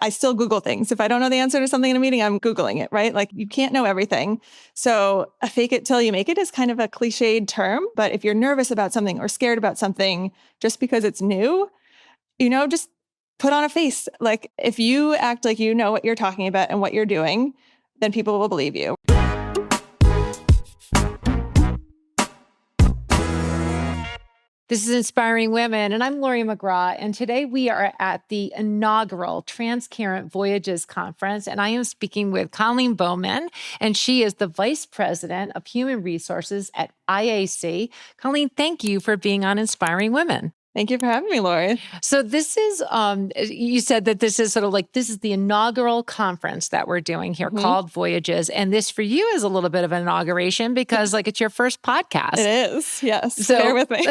I still Google things. If I don't know the answer to something in a meeting, I'm Googling it, right? Like you can't know everything. So a fake it till you make it is kind of a cliched term. But if you're nervous about something or scared about something just because it's new, just put on a face. Like if you act like you know what you're talking about and what you're doing, then people will believe you. This is Inspiring Women, and I'm Laurie McGraw, and today we are at the inaugural Transparent Voyages Conference, and I am speaking with Colleen Bowman, and she is the Vice President of Human Resources at IAC. Colleen, thank you for being on Inspiring Women. Thank you for having me, Laurie. So this is, you said that this is sort of like, this is the inaugural conference that we're doing here called Voyages. And this for you is a little bit of an inauguration because like it's your first podcast. It is, yes. So bear with me.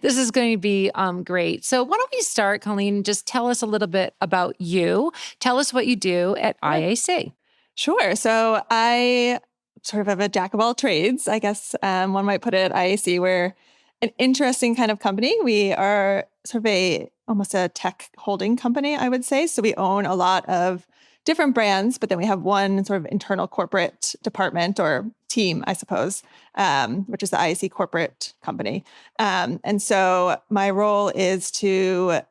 This is going to be great. So why don't we start, Colleen, just tell us a little bit about you. Tell us what you do at IAC. Sure. So I sort of have a jack of all trades, I guess one might put it at IAC. We're an interesting kind of company. We are sort of almost a tech holding company, I would say. So we own a lot of different brands, but then we have one sort of internal corporate department or team, I suppose, which is the IAC corporate company. And so my role is to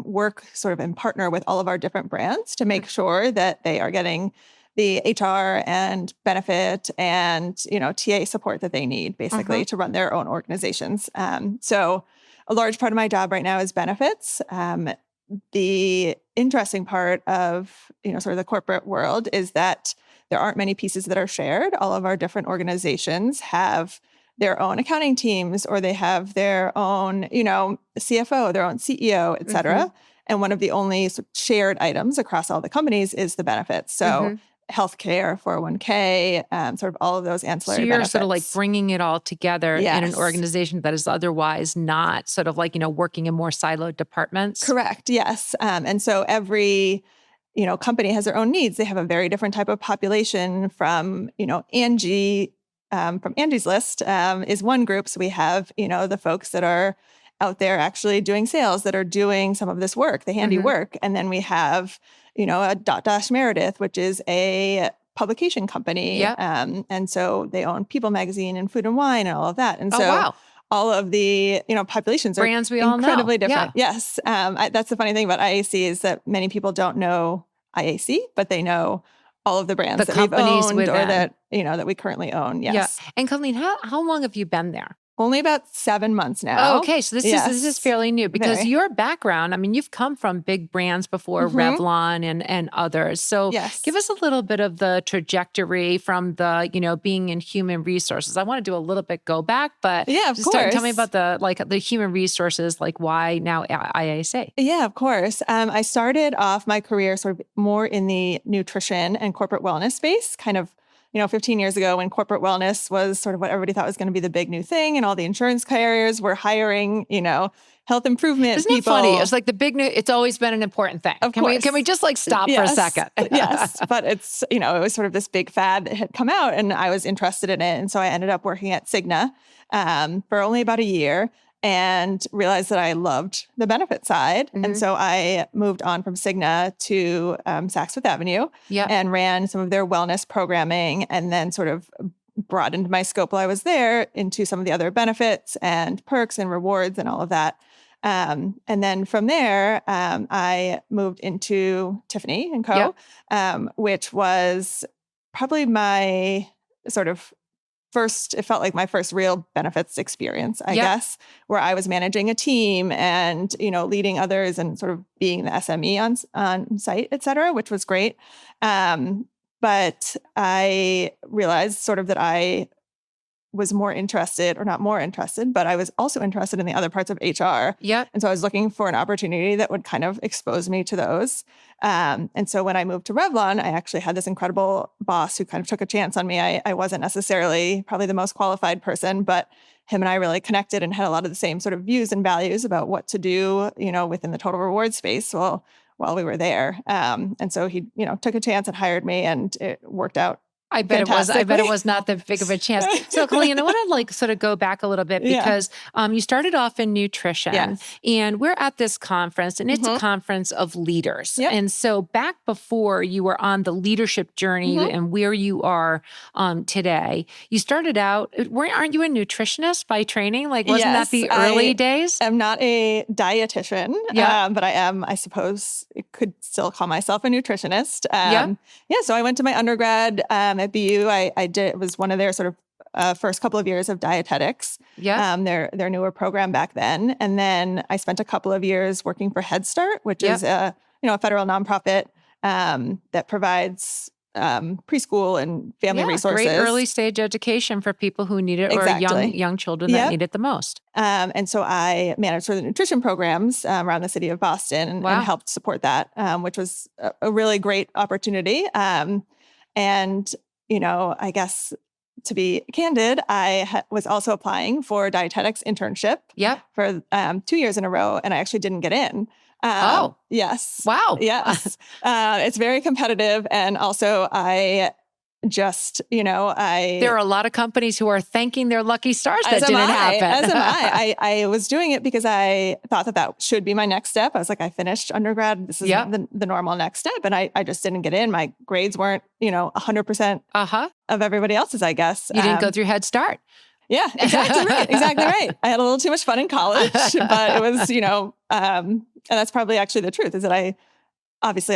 work sort of and partner with all of our different brands to make sure that they are getting the HR and benefit and, TA support that they need basically to run their own organizations. So a large part of my job right now is benefits. The interesting part of, sort of the corporate world is that there aren't many pieces that are shared. All of our different organizations have their own accounting teams, or they have their own, CFO, their own CEO, et cetera. And one of the only shared items across all the companies is the benefits. So healthcare, 401k, sort of all of those ancillary benefits. So you're sort of like bringing it all together in an organization that is otherwise not sort of like, working in more siloed departments? Correct. Yes. And so every, company has their own needs. They have a very different type of population from, Angie, from Angie's List is one group. So we have, the folks that are out there actually doing sales that are doing some of this work, the handy work. And then we have, a Meredith, which is a publication company. And so they own People Magazine and Food and Wine and all of that. And so all of the, populations are brands we all know. Incredibly different. Yes. That's the funny thing about IAC is that many people don't know IAC, but they know all of the brands that we've owned or that, that we currently own. Yes. Yeah. And Colleen, how long have you been there? Only about 7 months now. Oh, okay. So this is fairly new because your background, I mean, you've come from big brands before, Revlon and others. So give us a little bit of the trajectory from the, being in human resources. I want to do a little bit go back, but of course. Tell me about the human resources, like why now IAC? Yeah, of course. I started off my career sort of more in the nutrition and corporate wellness space, kind of 15 years ago when corporate wellness was sort of what everybody thought was going to be the big new thing. And all the insurance carriers were hiring, health improvement Isn't people. Isn't it funny? It's like the big new, it's always been an important thing. Of course. Can we just like stop for a second? Yes. But it's, it was sort of this big fad that had come out and I was interested in it. And so I ended up working at Cigna for only about a year and realized that I loved the benefit side. And so I moved on from Cigna to Saks Fifth Avenue and ran some of their wellness programming and then sort of broadened my scope while I was there into some of the other benefits and perks and rewards and all of that. And then from there, I moved into Tiffany & Co., which was probably my sort of it felt like my first real benefits experience, I guess, where I was managing a team and, leading others and sort of being the SME on site, et cetera, which was great. But I realized sort of that I was more interested, or not more interested, but I was also interested in the other parts of HR. And so I was looking for an opportunity that would kind of expose me to those. And so when I moved to Revlon, I actually had this incredible boss who kind of took a chance on me. I wasn't necessarily probably the most qualified person, but him and I really connected and had a lot of the same sort of views and values about what to do, within the total reward space while we were there. And so he, took a chance and hired me, and it worked out I bet it was not that big of a chance. So, Colleen, I want to sort of go back a little bit because you started off in nutrition, and we're at this conference, and it's a conference of leaders. Yep. And so, back before you were on the leadership journey and where you are today, you started out. Aren't you a nutritionist by training? Wasn't that the early days? I'm not a dietitian, but I am. I suppose I could still call myself a nutritionist. So I went to my undergrad at BU. I did. It was one of their sort of first couple of years of dietetics. Their newer program back then, and then I spent a couple of years working for Head Start, which is a federal nonprofit that provides preschool and family resources. Great early stage education for people who need it or young children that need it the most. And so I managed sort of the nutrition programs around the city of Boston and helped support that, which was a really great opportunity. And, I guess to be candid, I was also applying for a dietetics internship for 2 years in a row, and I actually didn't get in. Yes. Wow. Yes. It's very competitive. And also I just, there are a lot of companies who are thanking their lucky stars that didn't happen. As am I. I was doing it because I thought that should be my next step. I was like, I finished undergrad. This is the normal next step. And I just didn't get in. My grades weren't, 100% of everybody else's, I guess. You didn't go through Head Start. Yeah, exactly right. Exactly right. I had a little too much fun in college, but it was, and that's probably actually the truth is that I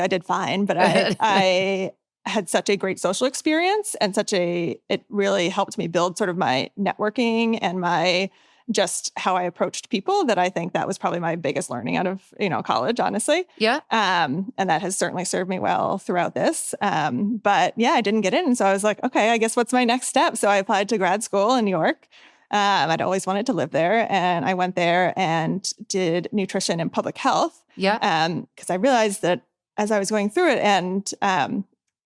did fine, but I had such a great social experience and it really helped me build sort of my networking and my just how I approached people that I think that was probably my biggest learning out of, college, honestly. Yeah. And that has certainly served me well throughout this. But I didn't get in. And so I was like, okay, I guess what's my next step? So I applied to grad school in New York. I'd always wanted to live there. And I went there and did nutrition and public health. Yeah. Because I realized that as I was going through it and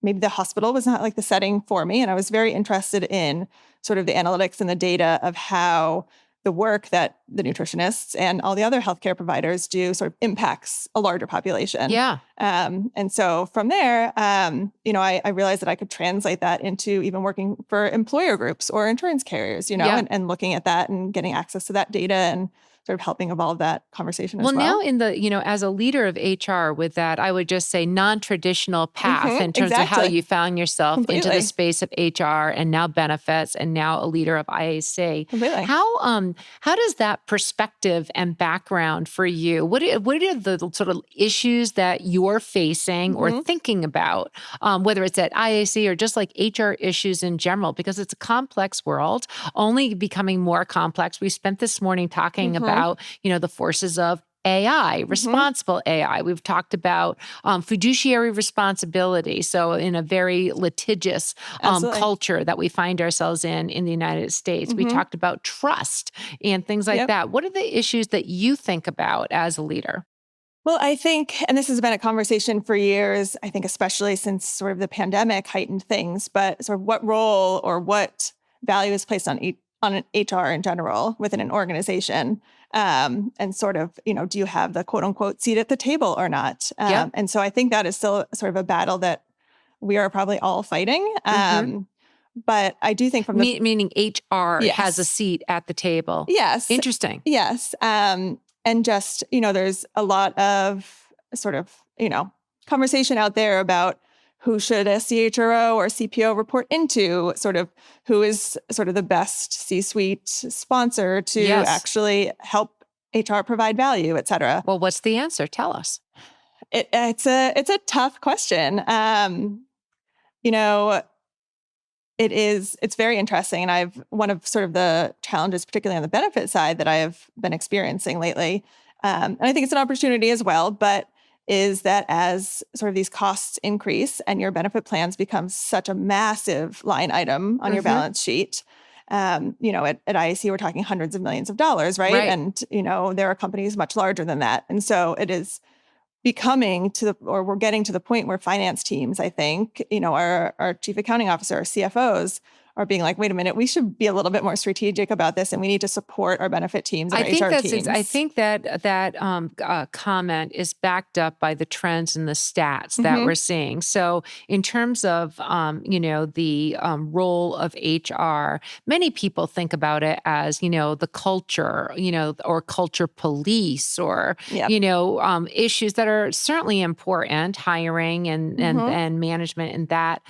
maybe the hospital was not the setting for me. And I was very interested in sort of the analytics and the data of how the work that the nutritionists and all the other healthcare providers do sort of impacts a larger population. Yeah. And so from there, I realized that I could translate that into even working for employer groups or insurance carriers, and looking at that and getting access to that data and sort of helping evolve that conversation as well. Well, now in the, as a leader of HR with that, I would just say non-traditional path in terms of how you found yourself into the space of HR and now benefits and now a leader of IAC. Completely. How does that perspective and background for you, what are the sort of issues that you're facing or thinking about, whether it's at IAC or just HR issues in general, because it's a complex world, only becoming more complex. We spent this morning talking about the forces of AI, responsible AI. We've talked about fiduciary responsibility. So in a very litigious culture that we find ourselves in the United States, we talked about trust and things like that. What are the issues that you think about as a leader? Well, I think, and this has been a conversation for years, I think especially since sort of the pandemic heightened things, but sort of what role or what value is placed on an HR in general within an organization. And sort of, do you have the quote unquote seat at the table or not? And so I think that is still sort of a battle that we are probably all fighting. But I do think meaning HR has a seat at the table. Yes. Interesting. Yes. And just, there's a lot of sort of, conversation out there about who should a CHRO or CPO report into, sort of who is sort of the best C-suite sponsor to actually help HR provide value, et cetera. Well, what's the answer? Tell us. It's a tough question. It's very interesting. And one of sort of the challenges, particularly on the benefit side, that I have been experiencing lately, and I think it's an opportunity as well, but is that as sort of these costs increase and your benefit plans become such a massive line item on your balance sheet, at IAC, we're talking hundreds of millions of dollars, right? And, there are companies much larger than that. And so it is becoming we're getting to the point where finance teams, I think, our chief accounting officer, our CFOs are being like, wait a minute, we should be a little bit more strategic about this, and we need to support our benefit teams and our HR teams. I think that comment is backed up by the trends and the stats that we're seeing. So in terms of the role of HR, many people think about it as the culture, or culture police, or Yep. issues that are certainly important, hiring and management in that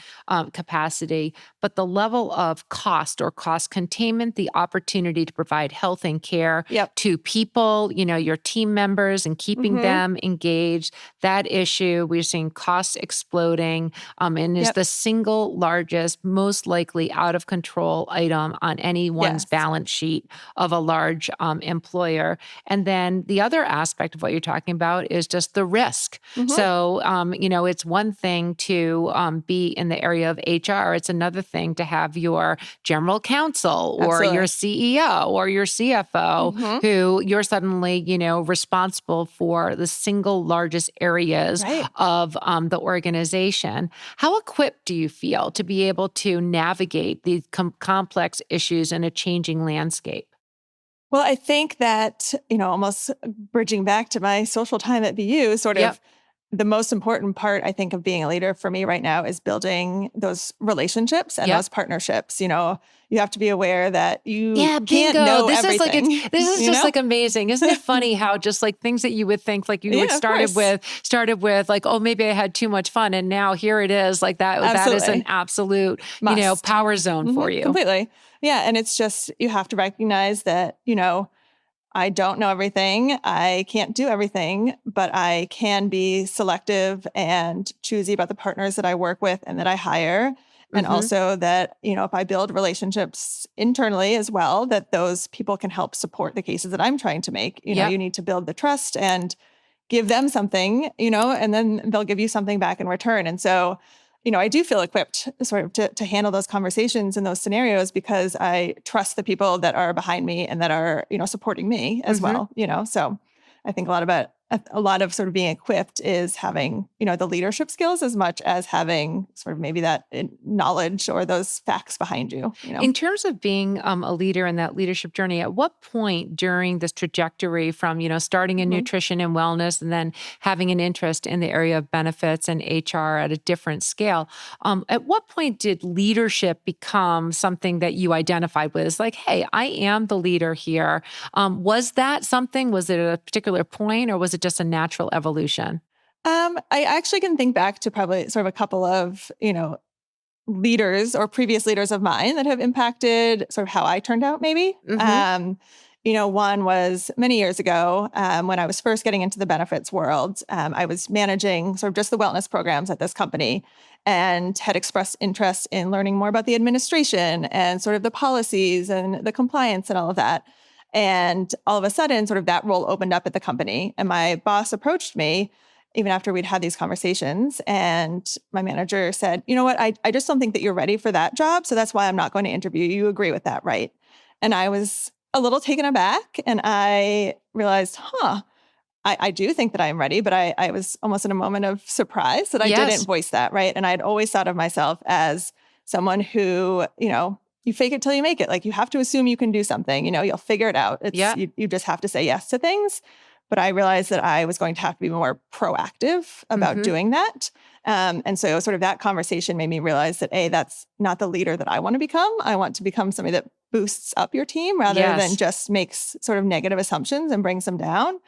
capacity. But the level of cost or cost containment, the opportunity to provide health and care Yep. to people, your team members, and keeping them engaged, that issue, we're seeing costs exploding, and is the single largest, most likely out of control item on anyone's balance sheet of a large employer. And then the other aspect of what you're talking about is just the risk. So, it's one thing to be in the area of HR. It's another thing to have your general counsel or your CEO or your CFO who you're suddenly, responsible for the single largest areas of the organization. How equipped do you feel to be able to navigate these complex issues in a changing landscape? Well, I think that, almost bridging back to my social time at BU, sort of the most important part, I think, of being a leader for me right now is building those relationships and those partnerships. You have to be aware that you can't know this everything. This is just like amazing. Isn't it funny how just like things that you would think like you would started with like, oh, maybe I had too much fun. And now here it is like that. That is an absolute, power zone for you. Completely. Yeah. And it's just, you have to recognize that, I don't know everything. I can't do everything, but I can be selective and choosy about the partners that I work with and that I hire. And also that, if I build relationships internally as well, that those people can help support the cases that I'm trying to make. You need to build the trust and give them something, and then they'll give you something back in return. And so, I do feel equipped sort of to handle those conversations in those scenarios because I trust the people that are behind me and that are, supporting me as well, So I think a lot of sort of being equipped is having, the leadership skills as much as having sort of maybe that knowledge or those facts behind you. In terms of being a leader in that leadership journey, at what point during this trajectory from, starting in nutrition and wellness and then having an interest in the area of benefits and HR at a different scale, at what point did leadership become something that you identified with? It's like, hey, I am the leader here. Was that something? Was it at a particular point or was it just a natural evolution? I actually can think back to probably sort of a couple of, leaders or previous leaders of mine that have impacted sort of how I turned out maybe. One was many years ago when I was first getting into the benefits world. I was managing sort of just the wellness programs at this company and had expressed interest in learning more about the administration and sort of the policies and the compliance and all of that. And all of a sudden, sort of that role opened up at the company. And my boss approached me even after we'd had these conversations. And my manager said, you know what, I just don't think that you're ready for that job. So that's why I'm not going to interview you. You agree with that, right? And I was a little taken aback. And I realized, I do think that I am ready. But I was almost in a moment of surprise that I didn't voice that, right? And I'd always thought of myself as someone who, you fake it till you make it. Like you have to assume you can do something, you'll figure it out. You just have to say yes to things. But I realized that I was going to have to be more proactive about doing that. And so sort of that conversation made me realize that, that's not the leader that I want to become. I want to become somebody that boosts up your team rather than just makes sort of negative assumptions and brings them down.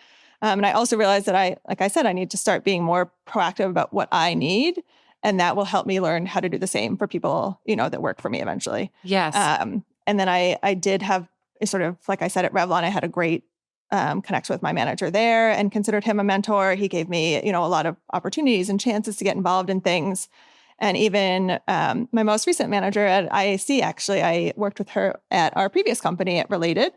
And I also realized that like I said, I need to start being more proactive about what I need. And that will help me learn how to do the same for people, that work for me eventually. Yes. And then I did have sort of, like I said, at Revlon, I had a great connection with my manager there and considered him a mentor. He gave me, a lot of opportunities and chances to get involved in things. And even my most recent manager at IAC, actually, I worked with her at our previous company at Related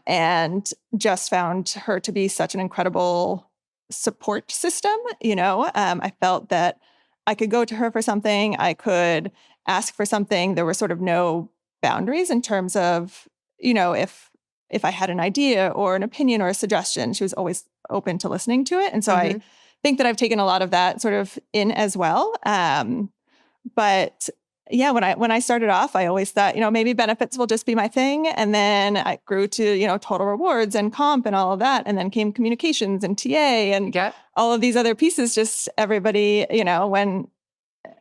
and just found her to be such an incredible support system. I felt that I could go to her for something. I could ask for something. There were sort of no boundaries in terms of, if I had an idea or an opinion or a suggestion, she was always open to listening to it. And so I think that I've taken a lot of that sort of in as well. But yeah, when I started off, I always thought, maybe benefits will just be my thing. And then I grew to, total rewards and comp and all of that. And then came communications and TA and Yeah. all of these other pieces. Just everybody,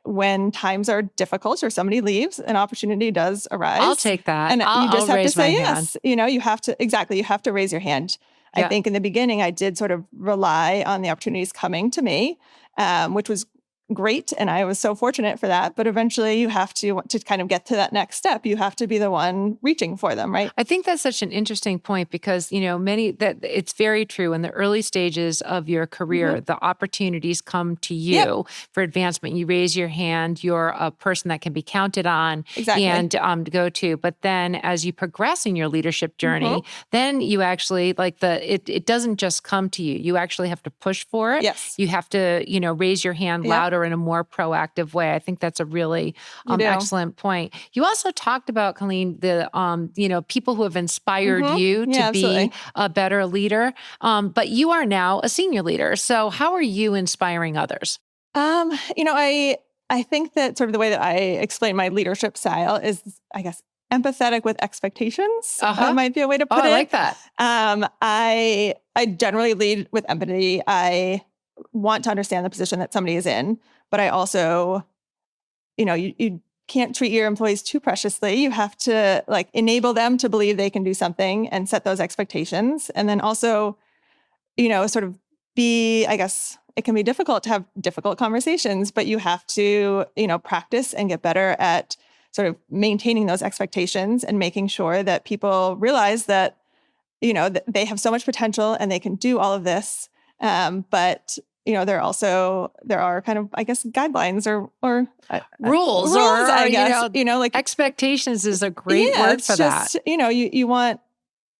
when times are difficult or somebody leaves, an opportunity does arise. I'll take that. And you just I'll have to raise my say hand. yes. You have to raise your hand. I Yeah. think in the beginning, I did sort of rely on the opportunities coming to me, which was great. And I was so fortunate for that. But eventually you have to kind of get to that next step. You have to be the one reaching for them, right? I think that's such an interesting point because, that it's very true. In the early stages of your career, the opportunities come to you for advancement. You raise your hand, you're a person that can be counted on and to go to. But then as you progress in your leadership journey, then you actually it doesn't just come to you. You actually have to push for it. Yes. You have to, raise your hand louder in a more proactive way. I think that's a really excellent point. You also talked about, Colleen, the, people who have inspired you to be a better leader. But you are now a senior leader. So how are you inspiring others? I think that sort of the way that I explain my leadership style is, I guess, empathetic with expectations. Might be a way to put it. I like that. I generally lead with empathy. I want to understand the position that somebody is in, but I also, you can't treat your employees too preciously. You have to enable them to believe they can do something and set those expectations. And then also, sort of I guess it can be difficult to have difficult conversations, but you have to, practice and get better at sort of maintaining those expectations and making sure that people realize that, that they have so much potential and they can do all of this. But there are kind of, I guess, guidelines or rules, I guess, expectations is a great word for that. You want,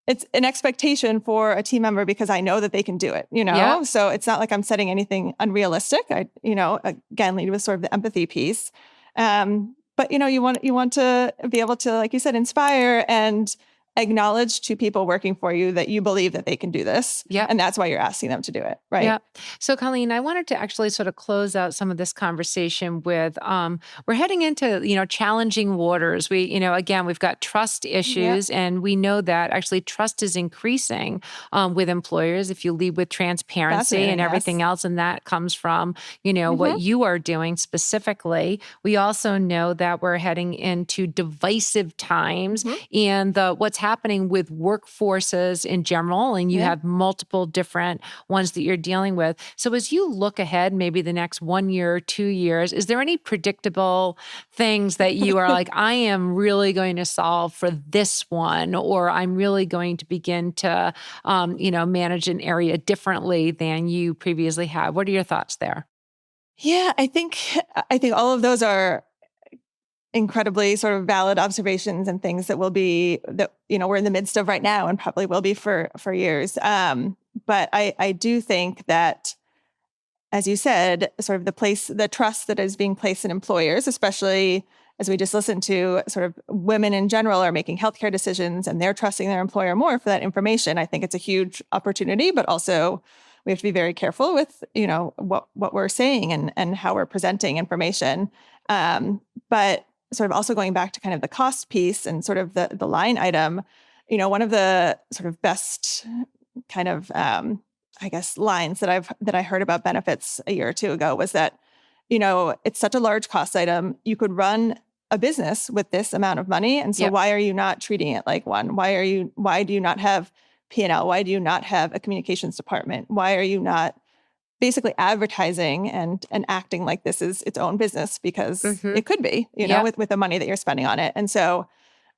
it's an expectation for a team member because I know that they can do it, Yeah. So it's not like I'm setting anything unrealistic. I, again, lead with sort of the empathy piece. But you want to be able to, like you said, inspire and acknowledge to people working for you that you believe that they can do this. Yeah. And that's why you're asking them to do it. Right. Yeah. So Colleen, I wanted to actually sort of close out some of this conversation with, we're heading into, challenging waters. We, again, we've got trust issues and we know that actually trust is increasing with employers if you lead with transparency and everything else. And that comes from, what you are doing specifically. We also know that we're heading into divisive times and what's happening with workforces in general, and you have multiple different ones that you're dealing with. So as you look ahead, maybe the next 1 year, 2 years, is there any predictable things that you are like, I am really going to solve for this one, or I'm really going to begin to, manage an area differently than you previously have? What are your thoughts there? Yeah, I think all of those are incredibly sort of valid observations and things that we're in the midst of right now and probably will be for years. But I do think that, as you said, sort of the trust that is being placed in employers, especially as we just listened to, sort of women in general are making healthcare decisions and they're trusting their employer more for that information. I think it's a huge opportunity, but also we have to be very careful with, what we're saying and how we're presenting information. But sort of also going back to kind of the cost piece and sort of the line item, one of the sort of best kind of, I guess, lines that I heard about benefits a year or two ago was that, it's such a large cost item. You could run a business with this amount of money. And so why are you not treating it like one? Why do you not have P&L? Why do you not have a communications department? Why are you not basically advertising and acting like this is its own business? Because it could be, with the money that you're spending on it. And so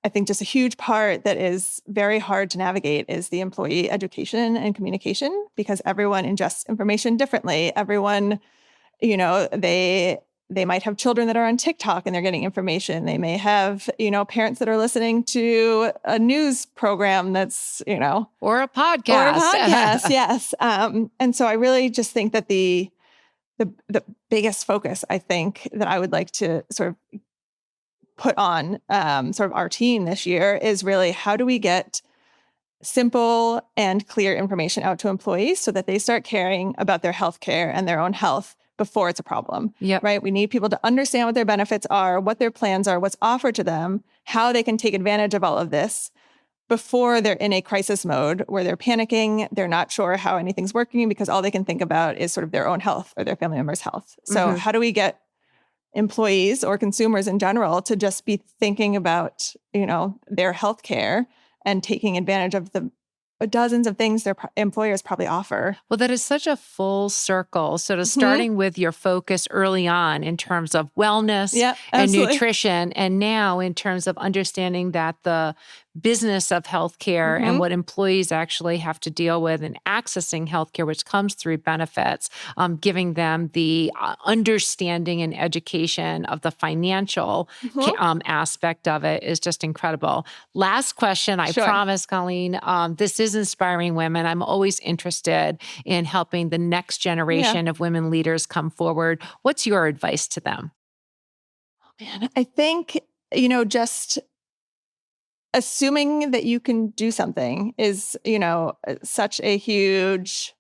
I think just a huge part that is very hard to navigate is the employee education and communication, because everyone ingests information differently. Everyone, they might have children that are on TikTok and they're getting information. They may have, parents that are listening to a news program that's, or a podcast. Yes. And so I really just think that the biggest focus, I think, that I would like to sort of put on sort of our team this year is really, how do we get simple and clear information out to employees so that they start caring about their healthcare and their own health before it's a problem, Yep. right? We need people to understand what their benefits are, what their plans are, what's offered to them, how they can take advantage of all of this before they're in a crisis mode where they're panicking, they're not sure how anything's working because all they can think about is sort of their own health or their family member's health. So how do we get employees or consumers in general to just be thinking about, their healthcare and taking advantage of the dozens of things their employers probably offer? Well, that is such a full circle. So to starting with your focus early on in terms of wellness Yeah, and absolutely. nutrition, and now in terms of understanding that the business of healthcare and what employees actually have to deal with and accessing healthcare, which comes through benefits, giving them the understanding and education of the financial aspect of it is just incredible. Last question, I Sure. promise, Colleen. This is Inspiring Women. I'm always interested in helping the next generation of women leaders come forward. What's your advice to them? Man, I think, just assuming that you can do something is, such a huge,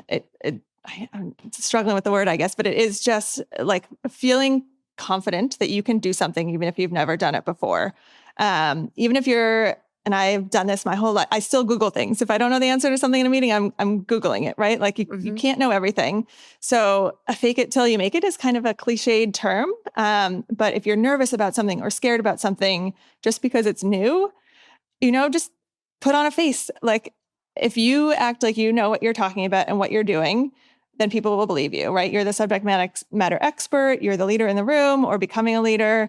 I'm struggling with the word, I guess, but it is just like feeling confident that you can do something, even if you've never done it before. Even if and I've done this my whole life, I still Google things. If I don't know the answer to something in a meeting, I'm Googling it, right? Like you can't know everything. So a fake it till you make it is kind of a cliched term. But if you're nervous about something or scared about something, just because it's new, just put on a face. Like if you act like you know what you're talking about and what you're doing, then people will believe you, right? You're the subject matter expert. You're the leader in the room or becoming a leader.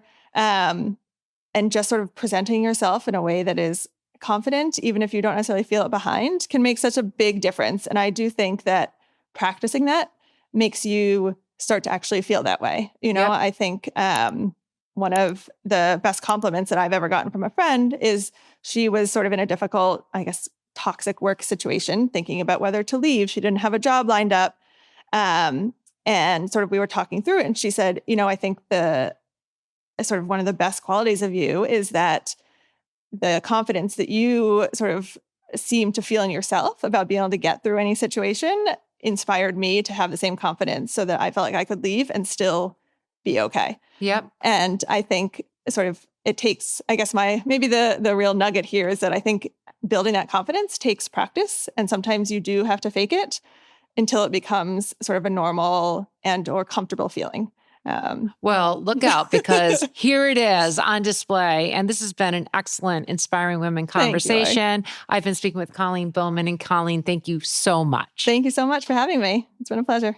And just sort of presenting yourself in a way that is confident, even if you don't necessarily feel it behind, can make such a big difference. And I do think that practicing that makes you start to actually feel that way. I think one of the best compliments that I've ever gotten from a friend is she was sort of in a difficult, I guess, toxic work situation, thinking about whether to leave. She didn't have a job lined up. And sort of we were talking through it. And she said, I think sort of one of the best qualities of you is that the confidence that you sort of seem to feel in yourself about being able to get through any situation inspired me to have the same confidence so that I felt like I could leave and still be okay. Yep. And I think sort of it takes, I guess maybe the real nugget here is that I think building that confidence takes practice. And sometimes you do have to fake it until it becomes sort of a normal and or comfortable feeling. Well, look out because here it is on display. And this has been an excellent Inspiring Women conversation. I've been speaking with Colleen Bowman. And Colleen, thank you so much. Thank you so much for having me. It's been a pleasure.